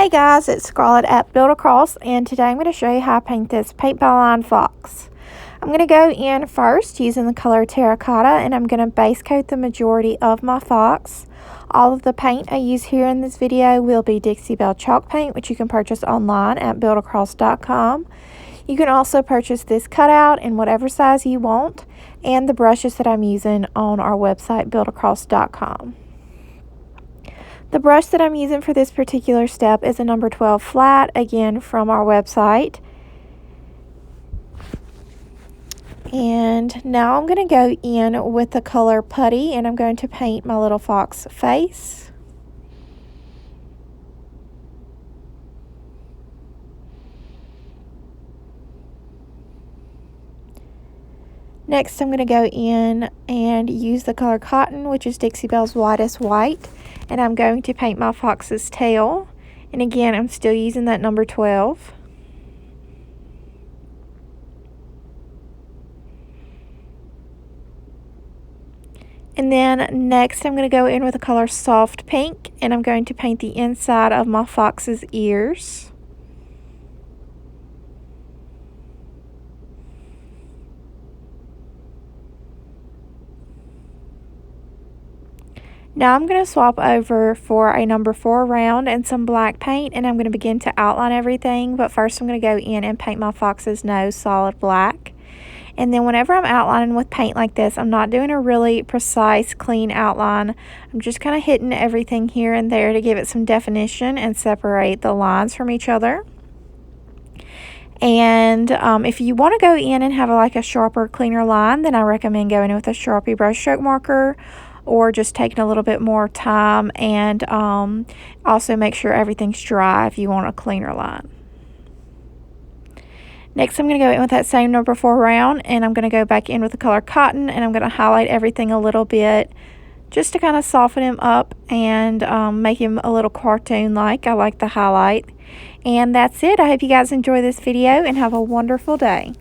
Hey guys, it's Scarlett at Build Across, and today I'm going to show you how I paint this paint by line fox. I'm going to go in first using the color terracotta, and I'm going to base coat the majority of my fox. All of the paint I use here in this video will be Dixie Belle chalk paint, which you can purchase online at buildacross.com. You can also purchase this cutout in whatever size you want, and the brushes that I'm using on our website buildacross.com. The brush that I'm using for this particular step is a number 12 flat, again from our website. And now I'm going to go in with the color putty, and I'm going to paint my little fox face. Next, I'm going to go in and use the color cotton, which is Dixie Belle's Whitest White. And I'm going to paint my fox's tail. And again, I'm still using that number 12. And then next, I'm going to go in with the color soft pink, and I'm going to paint the inside of my fox's ears. Now I'm going to swap over for a number 4 round and some black paint, and I'm going to begin to outline everything. But first I'm going to go in and paint my fox's nose solid black. And then whenever I'm outlining with paint like this, I'm not doing a really precise, clean outline. I'm just kind of hitting everything here and there to give it some definition and separate the lines from each other. And if you want to go in and have like a sharper, cleaner line, then I recommend going in with a Sharpie brush stroke marker, or just taking a little bit more time, and also make sure everything's dry if you want a cleaner line. Next, I'm going to go in with that same number 4 round, and I'm going to go back in with the color cotton, and I'm going to highlight everything a little bit just to kind of soften him up and make him a little cartoon-like. I like the highlight. And that's it. I hope you guys enjoy this video and have a wonderful day.